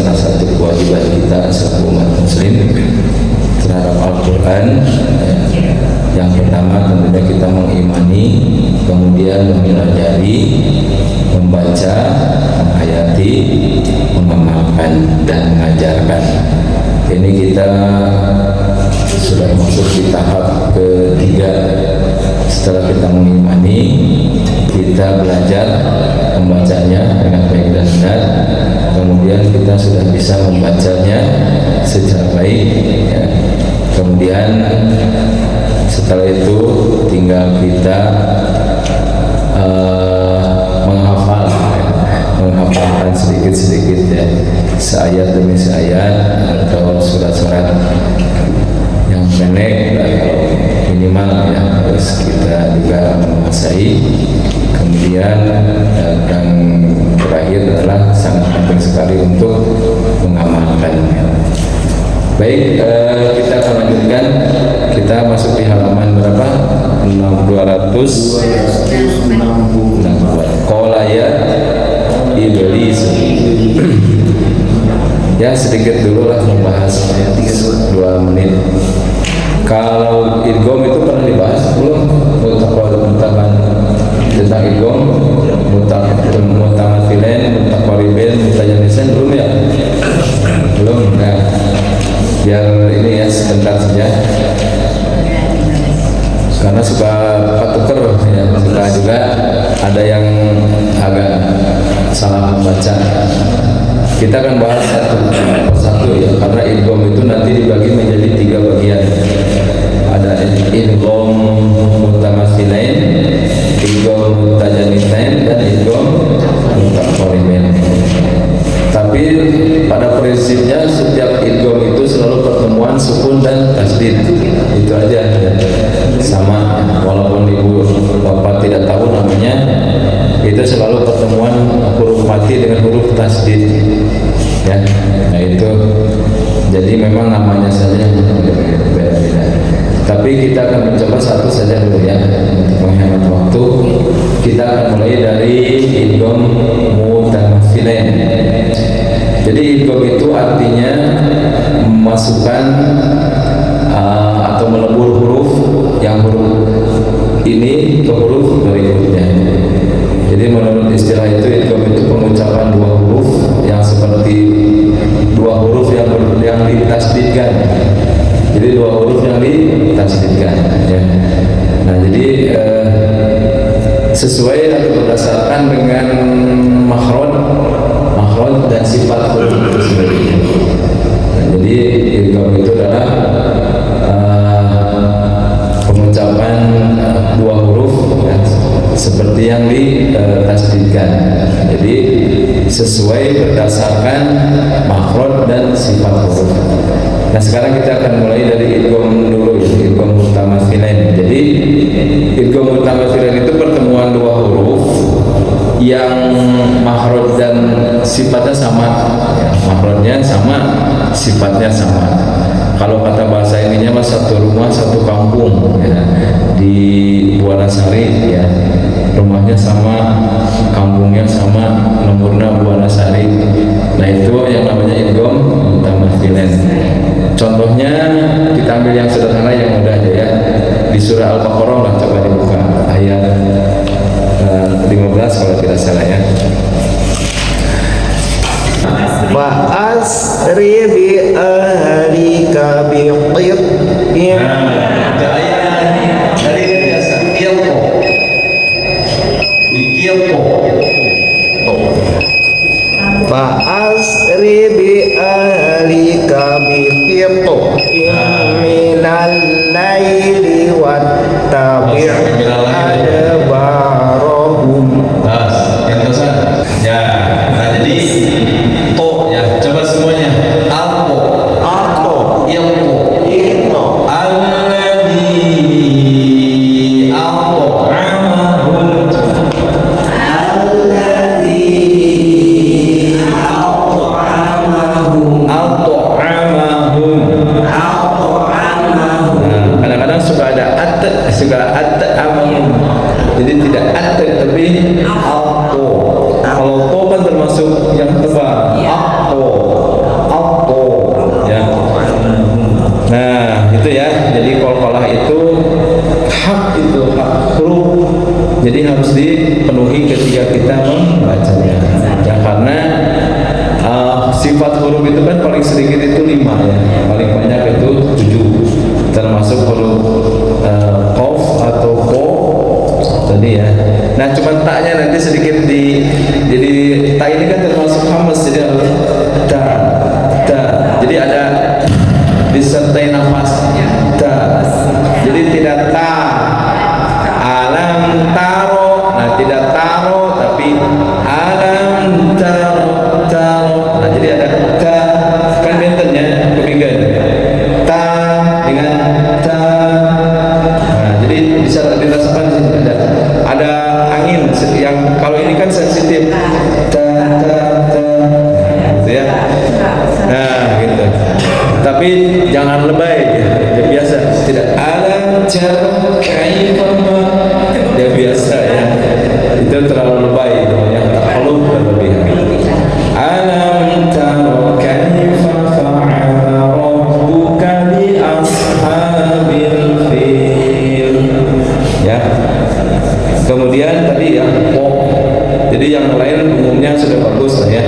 salah satu kewajiban kita sebagai umat muslim terhadap Al-Quran. Yang pertama tentunya kita mengimani, kemudian mempelajari, membaca, menghayati, mengamalkan, dan mengajarkan. Ini kita sudah masuk di tahap ketiga. Setelah kita mengimani, kita belajar membacanya dengan baik dan benar. Kemudian kita sudah bisa membacanya secara baik, ya. Kemudian setelah itu tinggal kita menghafalkan sedikit-sedikit, ya, seayat demi seayat atau surat-surat yang pendek atau minimal, ya, harus kita juga menguasai. Kemudian yang terakhir adalah sangat penting sekali untuk mengamalkannya. Baik, kita akan lanjutkan. Kita masuk di halaman berapa? 260. Qala ya Iblis. Ya, sedikit dulu lah membahas 2 menit. Kalau idgham itu pernah dibahas belum? Tentang idgham, mutamathilain, mutaqarribain, mutajanisain, belum ya? Belum. Nah, biar ini ya sebentar saja, karena suka ketuker, ya, suka juga ada yang agak salah membaca. Kita akan bahas satu persatu, ya, karena idgham itu nanti dibagi menjadi 3 bagian. Ada idgham mutamathilain, idgham mutajanisain, dan idgham mutaqarribain. Tapi pada prinsipnya setiap idgham itu selalu pertemuan sukun dan tasdid. Itu aja, ya. Sama, walaupun ibu bapak tidak tahu namanya, itu selalu pertemuan huruf mati dengan huruf tasdid, ya. Nah itu, jadi memang namanya saja yang beda-beda. Tapi kita akan mencoba satu saja dulu, ya, untuk menghemat waktu. Kita akan mulai dari idgham mutamathilain. Jadi idgham itu artinya memasukkan atau melebur huruf yang huruf ini ke huruf berikutnya. Jadi menurut istilah itu idgham itu pengucapan 2 huruf yang seperti 2 huruf yang ditasdidkan. Jadi 2 huruf yang ditasdidkan, ya. Nah, jadi sesuai atau berdasarkan dengan makhraj dan sifat huruf itu sendiri. Nah, jadi idgham itu adalah pengucapan 2 huruf, ya, seperti yang ditasdidkan. Jadi sesuai berdasarkan makhraj dan sifat huruf. Nah, sekarang kita akan mulai dari idgham dulu, ya, idgham mutamathilain. Jadi idgham mutamathilain itu pertemuan 2 huruf yang makhraj dan sifatnya sama, ya, makhrajnya sama, sifatnya sama. Kalau kata bahasa ininya mas, satu rumah satu kampung, ya. Di Buanasari, ya, rumahnya sama, kampungnya sama, nomornya Buanasari. Nah, itu yang namanya idgham mutamathilain. Contohnya kita ambil yang sederhana, yang mudah aja, ya. Di surah Al-Baqarah lah, coba dibuka ayat 15 kalau tidak salah, ya. Fa'asri bi ahlika bi qit'in. Dari biasa Fa'asri bi ahlika bi qit'in minal laili wattabi' adbarahum. Ya, nah jadi to, ya, coba semuanya. Alpo, ilmu, alladhi at'amahum, kadang-kadang suka ada at'amahum. Jadi tidak tapi alto. Kalau to kan termasuk yang tebal. Alto. Jadi harus dipenuhi ketika kita membacanya. Ya, karena sifat huruf itu kan paling sedikit itu 5 ya, paling banyak itu 7, termasuk huruf qaf atau ko tadi ya. Nah cuma taknya nanti sedikit jadi tak ini kan termasuk hamas, jadi harus ta. Jadi ada disertai nafasnya ta. Jadi tidak ta. Alam taro, nah tidak taro tapi alam taro. Nah jadi ada ta, kan bentennya kebinggan ta dengan ta. Nah jadi bisa dirasakan ada angin yang kalau ini kan sensitif ta gitu ya. Nah gitu. Tapi jangan lebay ya biasa, tidak alam taro kaifama ya biasa ya, itu terlalu lebay itu yang terlalu berlebihan. Alam taro kaifa fa'ala rabbuka bi ashabil fil ya. Kemudian tadi ya jadi yang lain umumnya sudah bagus lah ya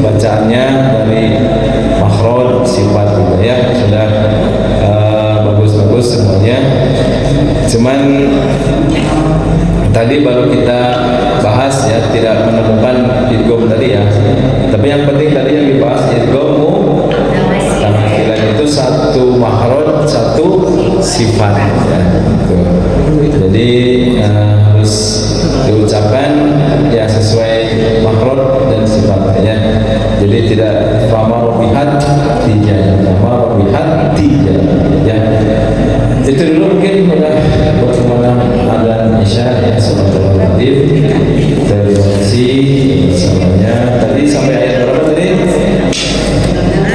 bacaannya, dari makhraj sifat gitu ya sudah bagus-bagus semuanya. Cuman tadi baru kita bahas ya, tidak menemukan idgham tadi ya. Tapi yang penting tadi yang dibahas idgham mutamathilan itu satu makhraj satu sifat ya. Jadi harus diucapkan ya sesuai makhraj dan sifatnya. Jadi tidak fama robihat tiga, fama robihat tiga ya. Itu dulu mungkin bagaimana ada isya ya, salat relatif. Terima kasih semuanya. Tadi sampai ayat berapa tadi?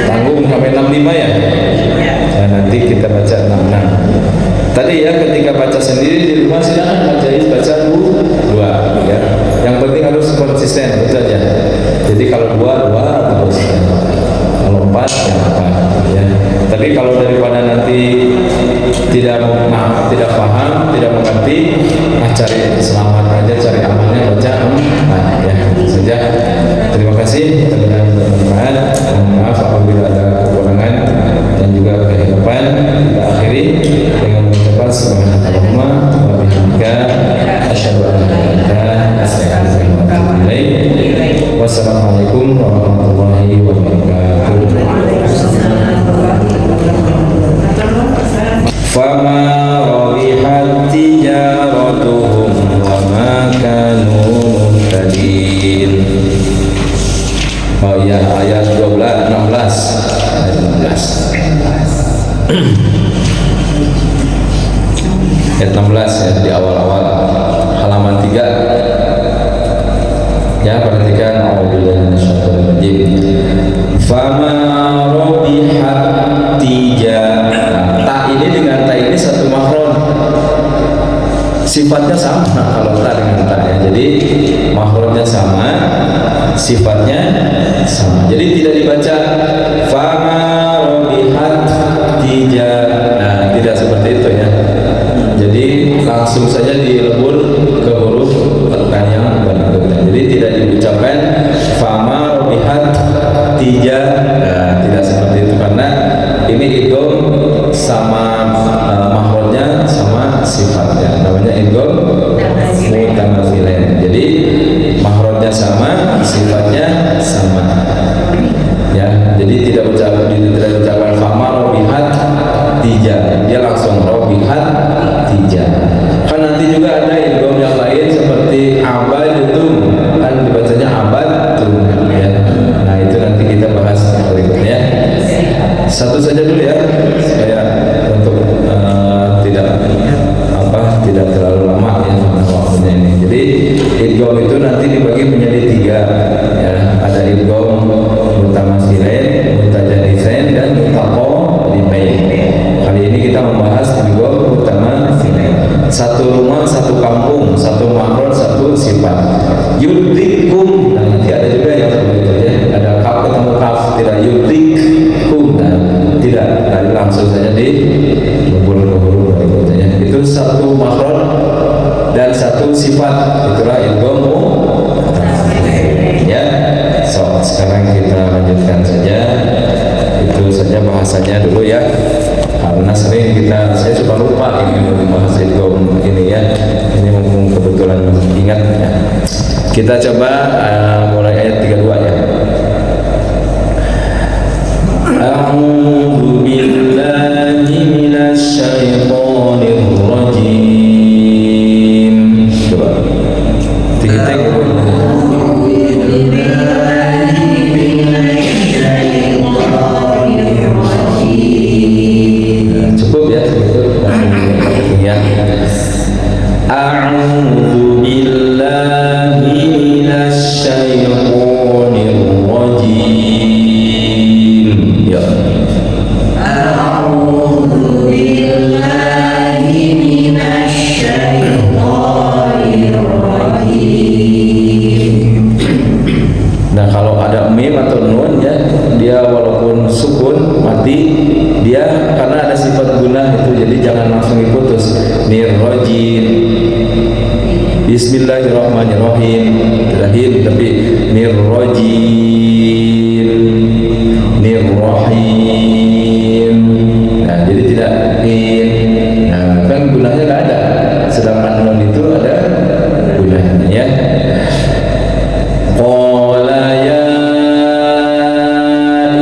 Tanggung sampai 65 ya. Nah, nanti kita baca 66. Tadi ya ketika baca sendiri di rumah silakan baca dua ya. Yang penting harus konsisten itu aja. Jadi kalau dua terus, kalau 4 ya apa ya. Tapi kalau daripada nanti tidak paham, tidak mengerti, cari selamat aja, cari amannya baca ya itu saja. Terima kasih telah bermanfaat. Maaf apabila ada kekurangan dan juga kehilapan. Kita akhiri dengan mengucapkan subhanallahumma wa bihamdika asyhadu an la ilaha illa anta astaghfiruka wa atubu ilaik. Wassalamualaikum warahmatullahi wabarakatuh. Fama rabihat tijaratuhum wa ma kanu muhtadin. Oh iya, ayat 16 ayat 16 ayat 16 ya, di awal-awal halaman 3 ya, perhatikan. A'udzubillahi minasyaitonir rajim. Fama rabihat tijaratuhum. Ta ini dengan ta ini satu makhraj, sifatnya sama. Kalau ta dengan ta ya, jadi makhrajnya sama, sifatnya sama. Jadi tidak dibaca fama rabihat tijaratuhum. Nah, tidak seperti itu ya. Jadi langsung saja dilebur ke huruf yang berikutnya. Jadi tidak diucapkan fama rabihat tijaratuhum. Nah, tidak seperti itu karena ini idgham sama makhrajnya sama sifatnya, namanya idgham mutamathilan. Jadi makhrajnya sama, sifatnya sama ya. Jadi tidak ucapkan fama robihat tiga, dia langsung robihat tiga. Kan nanti juga ada idgham yang lain seperti abadtum, kan dibacanya abadtum ya. Nah itu nanti kita bahas berikutnya. Satu saja dulu ya, supaya untuk tidak terlalu lama ya waktunya ini. Jadi idgham itu nanti dibagi menjadi 3 ya. Ada idgham mutamathilain, mutajanisain, dan mutaqaribain. Kali ini kita membahas idgham mutamathilain. Satu rumah, satu kampung, satu makhraj, satu sifat. Yudrikum, nah nanti ada juga yang seperti itu ya. Ada kaf ketemu kaf, tidak yudrikum, nah tidak, tadi langsung saja di huruf berikutnya. Itu satu makhraj dan satu sifat Kita coba mulai ayat 32 ya. A'udzu billahi minasy syaithanir rajim. Coba. Titik. Cukup ya, cukup ya. A'udzu billahi minasy syaithanir rajim. Ya. A'udzu billahi minasy syaithanir rajim. Nah, kalau ada mim atau nun ya, dia walaupun sukun mati, dia karena ada sifat gunah itu, jadi jangan langsung diputus. Nirrojim, Bismillahirrahmanirrahim, Rahim, tapi nirrojim, nirrahim. Nah, jadi tidak in. Nah, kan gunanya nggak ada, sedangkan nun itu ada gunanya ya. Qala ya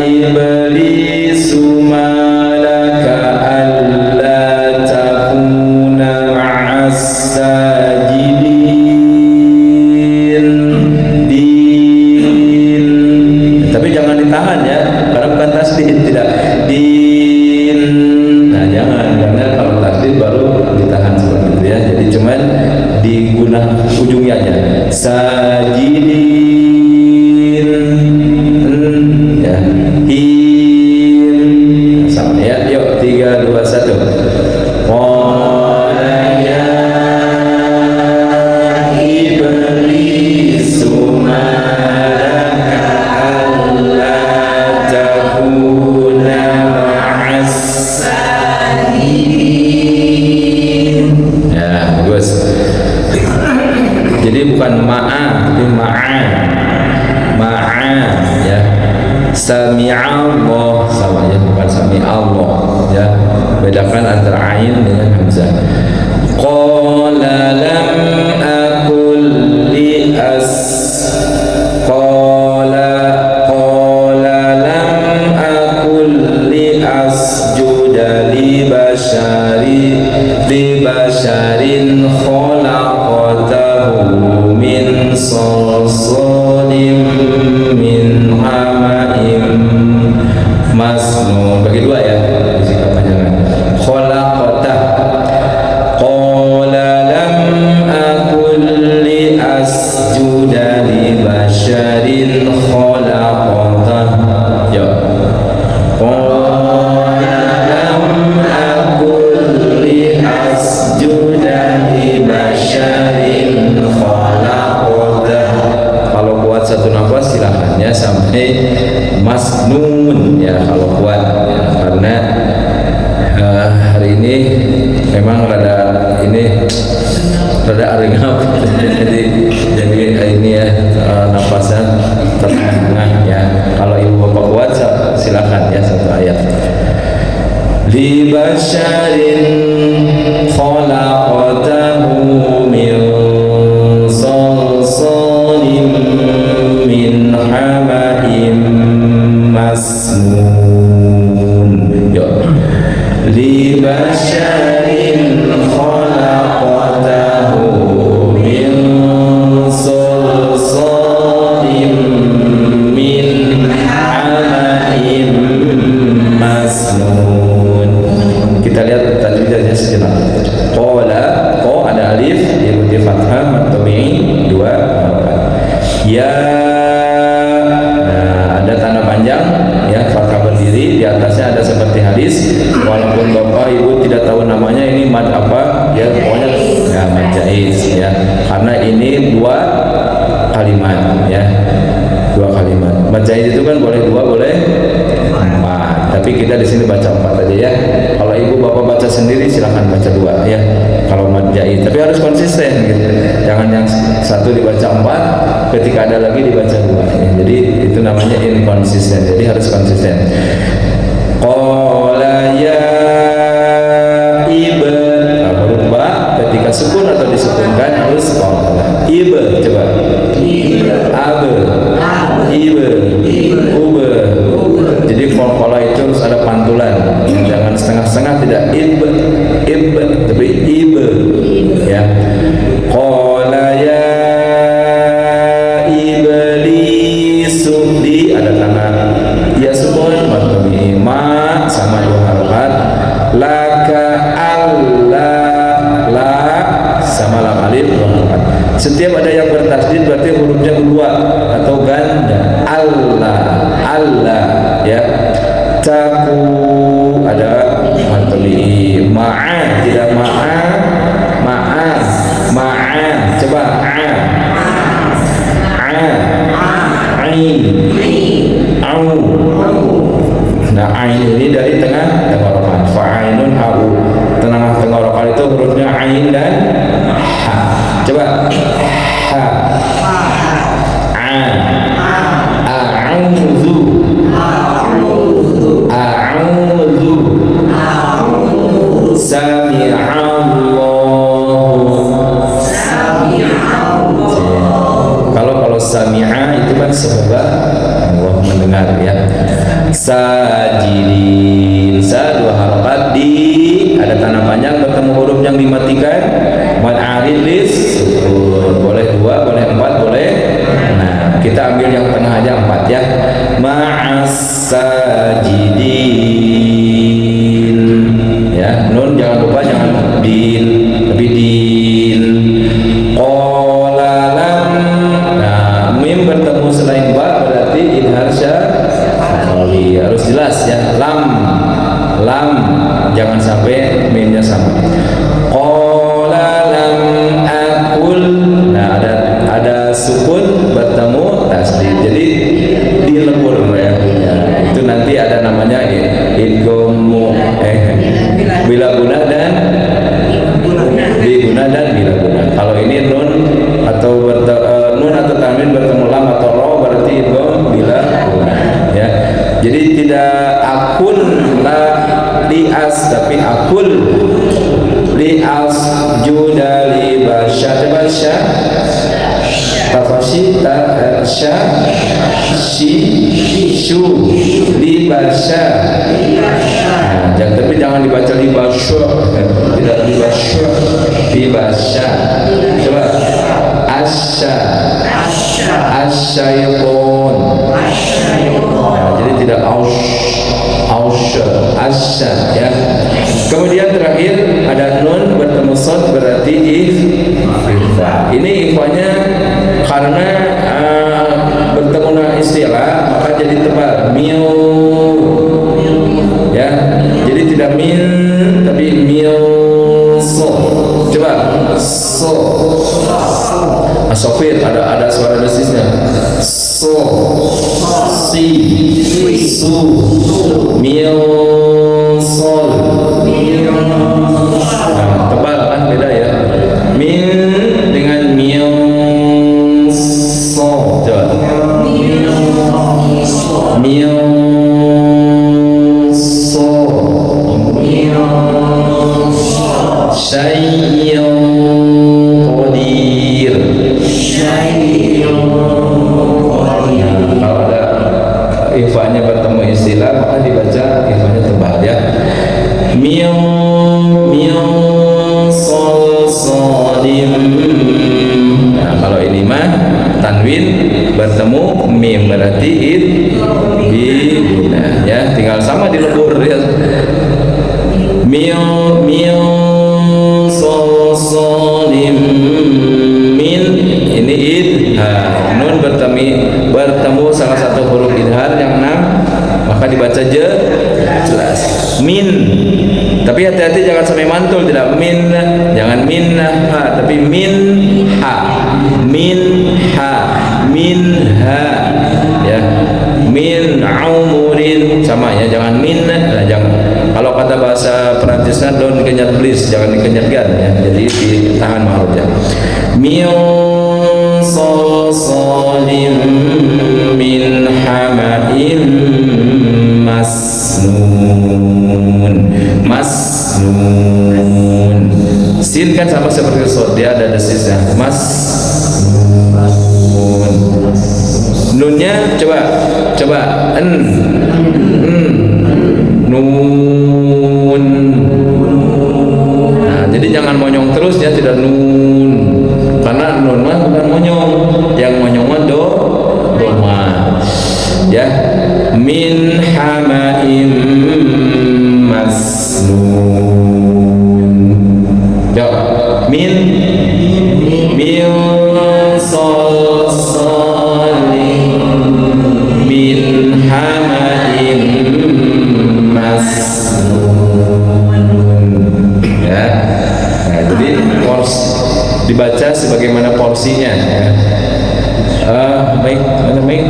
iblisu ma laka alla takuna ma'as sajidin. Din. Tapi jangan ditahan ya, karena bukan tasdid, tidak din. Nah, jangan, karena kalau tasdid baru ditahan seperti itu ya. Jadi cuman digunah ujungnya aja. Sajidin. Ya, hin. Sama ya. Yuk 3 2 1. Qala ya iblisu ma laka alla takuna ma'as sajidin. Ya, bagus. Jadi bukan ma'a, tapi ma'a ya. Sami'allah sama ya, bukan sami'allah ya. Bedakan antara ain dengan hamzah. Qala lam akul li qala lam akul li asjuda li basharin khalaqatahu min salsalin min hama'im masnun. Bagi dua ya, isi kepanjangan. Khalaqatah. Qala lam akul li asjuda li basharin khalaqatah. Ya. Qala lam akul li asjuda li basharin khalaqatah. Kalau kuat satu nafas silahkan ya sampai masnun ya kalau kuat ya, karena hari ini memang rada aringap jadi ini ya nafasnya tengah ya. Kalau ibu bapak kuat silakan ya satu ayat. Li basharin khalaqatahu min salsalin min hama'im masnun. Yo. Li basharin khalaqatahu min salsalin min hama'im masnun. Kita lihat tajwidnya sejenak. Qala, qa ada alif, diikuti fathah matobi 2 ya. Nah, ada tanda panjang ya, fathah berdiri, di atasnya ada seperti hadis. Walaupun bapak ibu tidak tahu namanya ini mad apa ya, pokoknya ya mad jaiz ya, karena ini 2 kalimat ya, 2 kalimat. Mad jaiz itu kan boleh 2 boleh 4, tapi kita di sini baca 4 aja ya. Kalau ibu bapak baca sendiri silahkan baca 2 ya kalau mad jaiz, tapi harus konsisten gitu. Jangan yang satu dibaca 4, ketika ada lagi dibaca 2 ya. Jadi itu namanya inkonsisten, jadi harus konsisten. Qala ya baru ba ketika sukun atau disukunkan harus qala ibe, coba abe, ibe, ube. Jadi kola itu harus ada pantulan, jangan setengah-setengah, tidak ibe, tapi ibe, ya. Qala ya iblisu, di ada tanah ya sukun mati ma sama dua harokat, laka Allah la sama lam alif dua harokat. Setiap ada yang bertasdid berarti hurufnya dua atau ganda. Allah ya. Taku ada mati ma'a, tidak ma'a, coba ain, au. Nah, ain ini dari tengah tenggorokan. Fa'ainun au. Tengah tenggorokan itu hurufnya ain dan ha. Coba ha. A'udzu. Kalau sami'a itu kan sebab Allah mendengar, ya. Sajidin, sa dua harokat, di ada tanah panjang bertemu huruf yang dimatikan, mad arid lis sukun, boleh dua, boleh empat, boleh. Nah, kita ambil yang tengah aja, empat, ya. Ma'as sajidin, ya. Nun jangan lupa, jangan din, tapi din. Qala lam, nah mim bertemu selain ba berarti idhar syaf'i, harus jelas, ya. Lam jangan sampai mimnya sama. Qala lam akul, nah ada sukun bertemu tasdid, jadi dilebur, ya. Itu nanti ada namanya idghamu bila guna dan diguna dan bila guna. Kalau ini nun atau nun atau tanwin bertemu lam atau ro berarti idgham bila guna, ya. Jadi tidak akul la lias, tapi akul lias judali basya, basya tafashi ta sya shi shu libasya. Nah, tapi jangan dibaca libasya, tidak libasya, libasya. Coba asya, asyaiton. Nah, jadi tidak asya, ya. Kemudian terakhir ada nun bertemu shad berarti ikhfa. Ini ikhfanya karena bertemu istilah maka jadi tebal, mil, ya. Jadi tidak min tapi mil so. Coba so. Asofir ada suara desisnya. So, si, su, mil, sol. Nah, tebal kan beda, ya. Min dengan mil, so. Coba. Mil, so. Syai'il qadir. Kalau ada ifanya bertemu istilah maka dibaca ifanya tebal, ya. Mil sol sodim. Nah, kalau ini mah tanwin bertemu mim berarti idgham, ya. Tinggal sama dilebur, ya. Mil sol sodim min, ini idgham. Nun bertemu salah satu huruf idgham yang 6 maka dibaca jelas min. Tapi hati-hati jangan sampai mantul, tidak min, jangan min ha, tapi min ha, ya. Min umurin sama, ya, jangan min, nah, jangan. Kalau kata bahasa Perancisnya don't dikenyat please, jangan dikenyatkan, ya. Jadi ditahan mahrufnya. Min salsalim min hamaim masnun. Sin kan sama seperti shad, dia ada desisnya. nunnya coba nun. Nah, jadi jangan monyong terus ya, tidak nun. Karena nun mah bukan monyong. Yang monyong mah doma. Ya, min hamaim masnun. Ya, min salsalin min hamaim masnun. Ya, nah, jadi dibaca sebagaimana porsinya ya. Baik, mana baik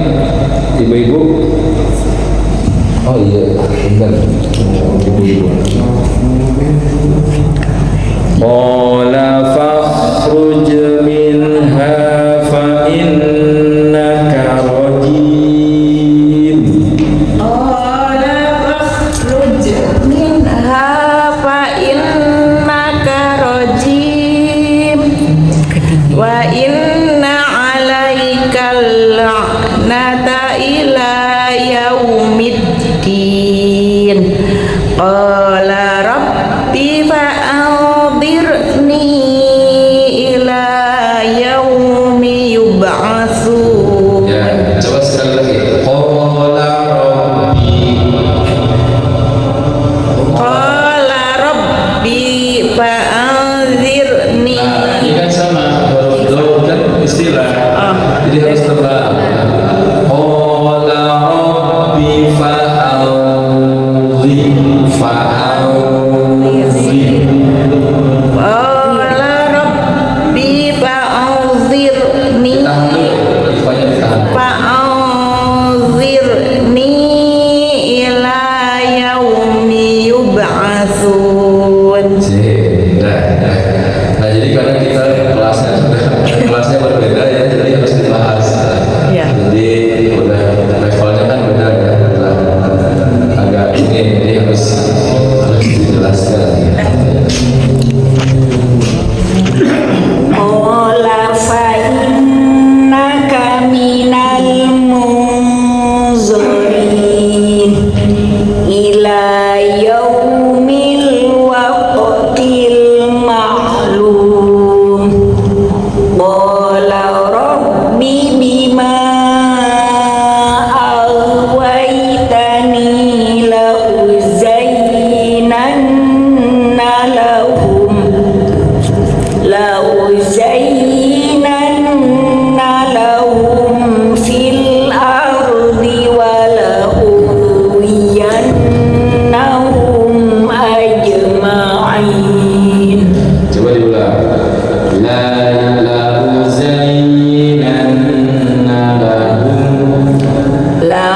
ibu-ibu. Oh iya, benar. Ibu-ibu. Qala fakhruj minha fa innaka rajim. Qala fakhruj minha fa innaka rajim wa inna 'alaikal la'nata ila yaumiddin. Qala rabbi fa'anzirni ila yaumi yub'atsun. Ya, coba sekali lagi. Qala rabbi fa'anzirni. Nah, ini kan sama, baru kan istilah. Jadi harus tebak. Qala rabbi fa'anzirni. Qala rabbi fa'anzirni. Fa'anzirni ila yaumi yub'atsun. Nah, jadi karena kita kelasnya berbeda ya, jadi harus dibahas. Ya. Jadi udah levelnya kan beda ya, agak ini, jadi harus dijelaskan. Qala fa'innaka minal munzirin ila yaumil waqtil ma'lum. Qala rabbi bima aghwaytani la'uzayyinanna lahum fil ardi wa la'ughwiyannahum ajma'in. Coba diulang. La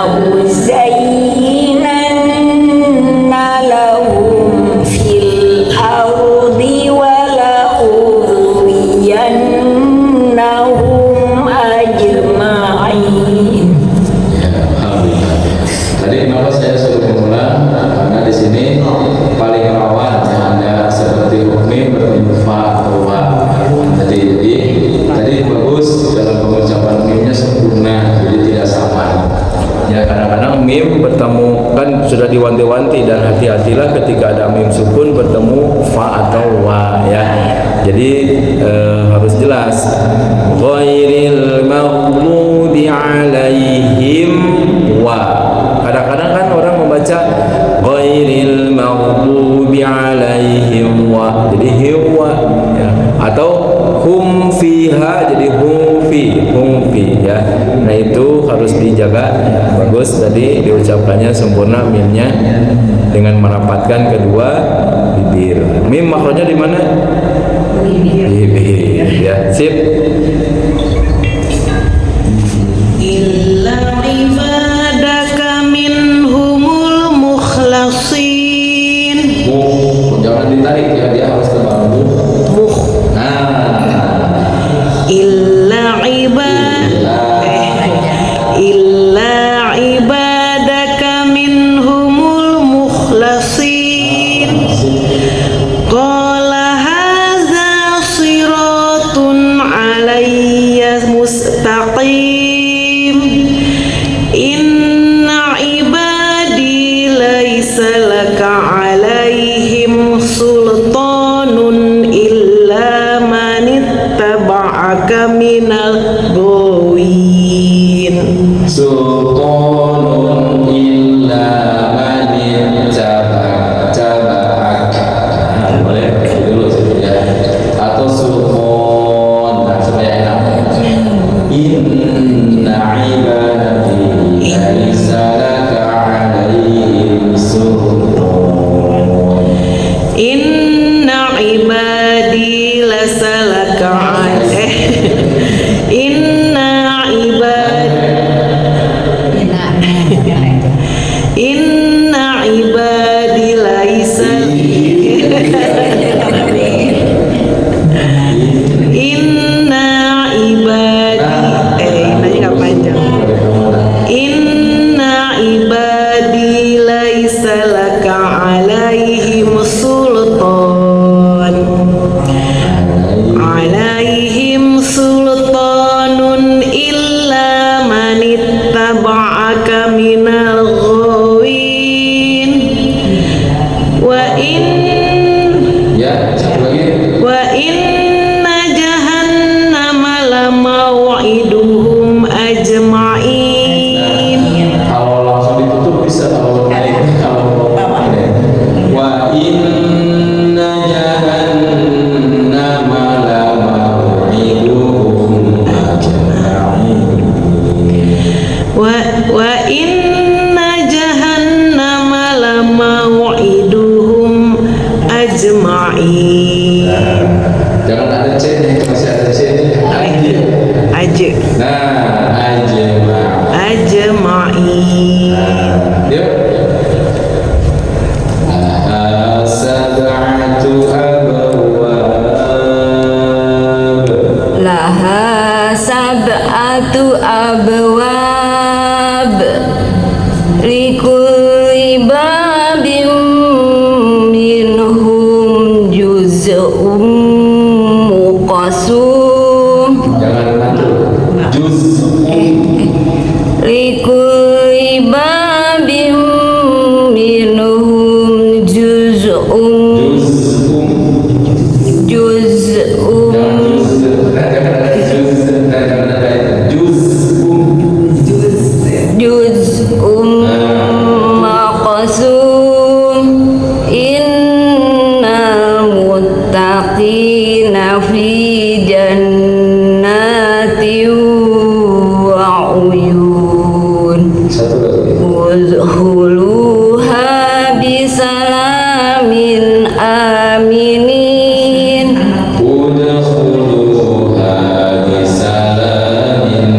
uzayyinanna lahum fil ardi wa la'ughwiyannahum ajma'in. Alhamdulillah. Tadi kenapa saya suruh mengulang? Karena di sini paling rawan yang ada seperti mim bertemu fa atau wa. Tadi bagus dalam pengucapan mimnya sempurna, jadi tidak sama. Ya, kadang-kadang mim bertemu kan sudah diwanti-wanti, dan hati-hatilah ketika ada mim sukun bertemu fa atau wa ya. Jadi harus jelas. Ghairil maghdubi alaihim wa. Kadang-kadang kan orang membaca ghairil maghdubi alaihim wa, jadi hiwa ya. Atau hum fiha, jadi hum fi ya. Nah, itu harus dijaga. Bagus tadi diucapkannya sempurna mimnya dengan merapatkan kedua bibir. Mim makhrajnya di mana? Bibir ya. Sip. Illa ibadaka minhumul mukhlasin. Jangan ditarik ya, dia harus tebal. Illa ibadaka minhumul mukhlasin. Qala hadza siratun alayya mustaqim. minal ghawin. sultanun illa man taba'ak. Nah, boleh dulu ya. Atau sultan, nah, supaya enak. Inna ibadi laisa laka alaihim sultan. Inna ibadi lasalaka Inna ibadi laisa Inna ibadi ini nggak panjang. Inna ibadi laisa laka alaihim sultan sultanun illa man ittaba'aka minal ghawin wa Ya, satu lagi. inna jahannama lamaw'iduhum ajma'in. Kalau langsung ditutup bisa, kalau naik kalau wa inna jahannama la maw'iduhum ajma'in. Wa inna jahannama lamaw'iduhum ajma'in. Jangan ada C nih, masih ada C nih. Aja Nah, ajma'in. Yuk. Sab'atu abwab. Laha sab'atu abwab likulli babin minhum juz'un muqassum. Jangan nanti. Juz. Likulli babin minhum juz'un juz'un juz'un maqsum. Innal muttaqina fi jannatin wa uyun. Satu lagi. Udkhuluha bisalamin aminin. Udkhuluha bisalamin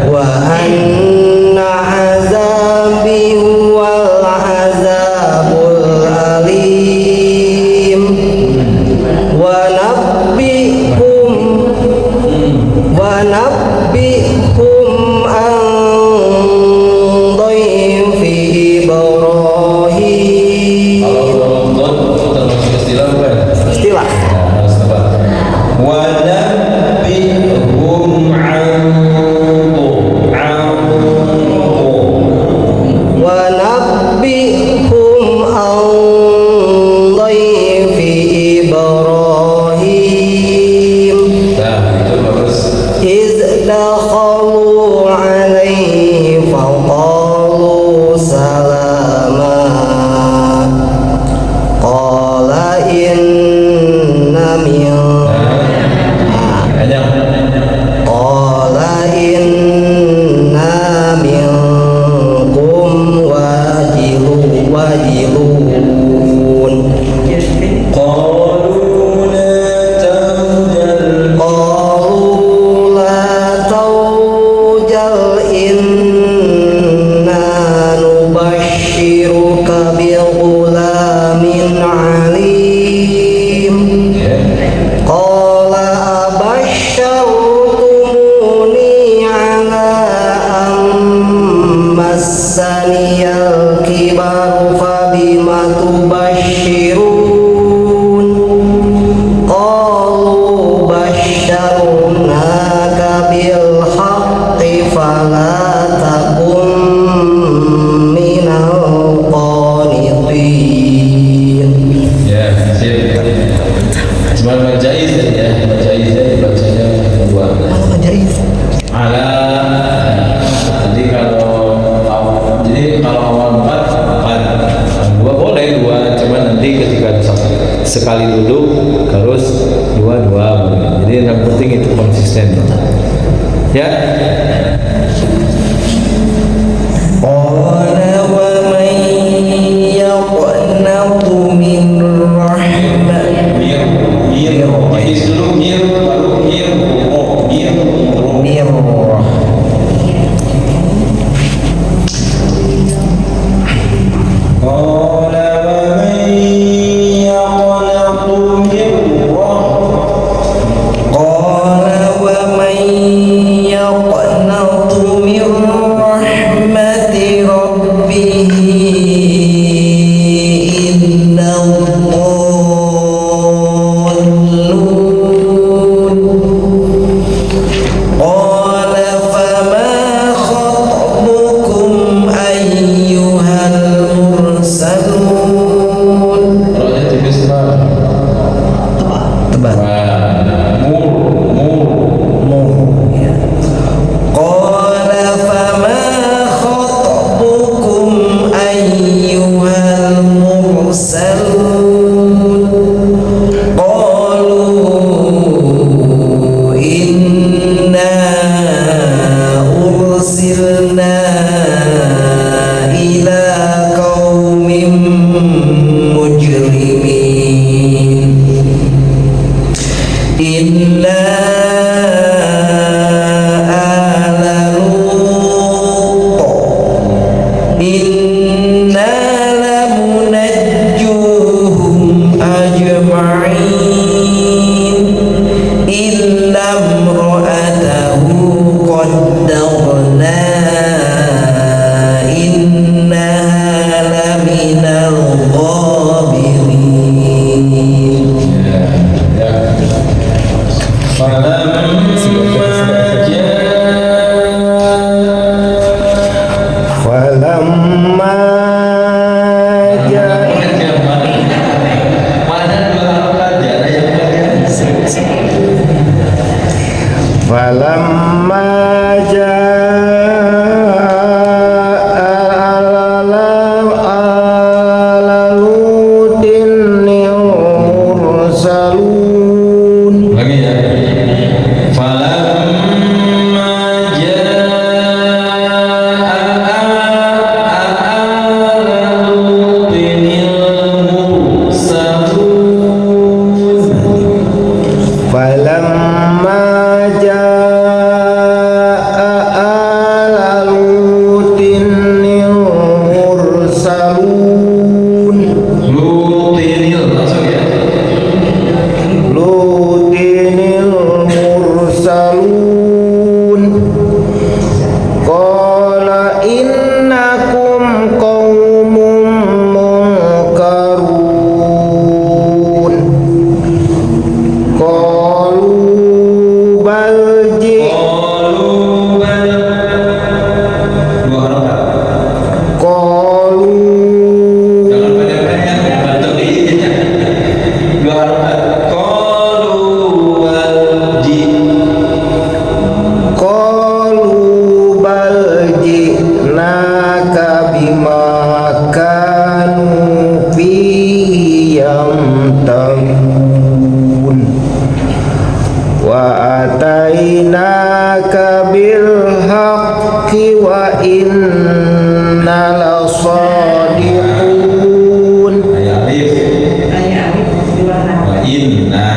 wa anna azabi wal azabul alim wa nabbihum an dhayfi Ibrahim. termasuk istilah bukan? Istilah Harus apa? wa nabbihum an dhayfi Ibrahim Nah, itu bagus. iz dakhalu alaihi faqalu salama qala inna minkum wajilun qalu la tawjal inna nubashshiruka bi ghulamin alim qala abashshartumuni ala massaniyal kibaru fabima tubashshirun qalu basyarnaka bil haqqi fala takun minal qanitin. Ya, sip. Cuma majaiz ya, majaiz bacanya dua. Ala. Jadi kalau awal empat, dua boleh dua, cuman nanti ketika sekali duduk terus dua boleh. Jadi yang penting itu konsisten. Ya. Qala wa man yaqnatu min rahmat qala wa man yaqnatu min rahmati rabbih illa dhallun qala fama khatbukum ayyuhal mursalun. Rohnya tipis lah. Tebal. Qala fama khatbukum ayyuhal mursalun qalu inna ursilna ila qaumin mujrimin illa ala Lut inna lamunajjuhum ajma'in illa imra'atahu qaddaqna innaha laminal ghabirin. Falamma ma kanu fihi yamtarun wa atainaka bil haqqi wa inna lasadiqun. Wa inna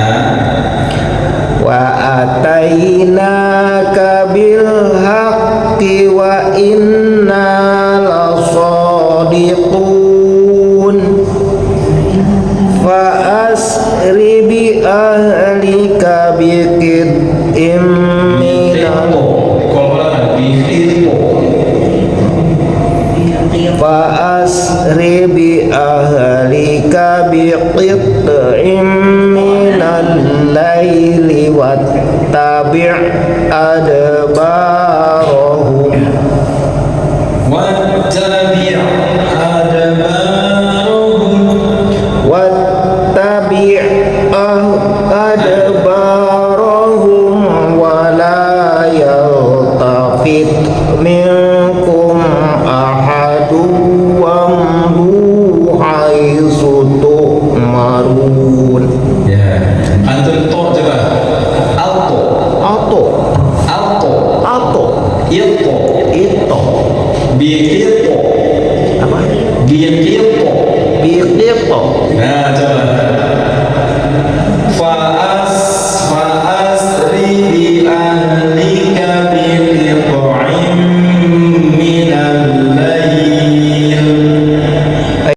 Wa atainaka bil haqqi wa inna lasadiqun. Fa asri bi ahlika bi qit'in minal Fa asri bi ahlika bi qit'in minal laili wattabi' adbarahum wattabi' adbarahum wattabi' adbarahum wa la yaltafit minkum ahadun wamdu haitsu tu'marun. ya antum to coba alto Auto alto auto ilto itu biqito apa? biqito Biqito nah coba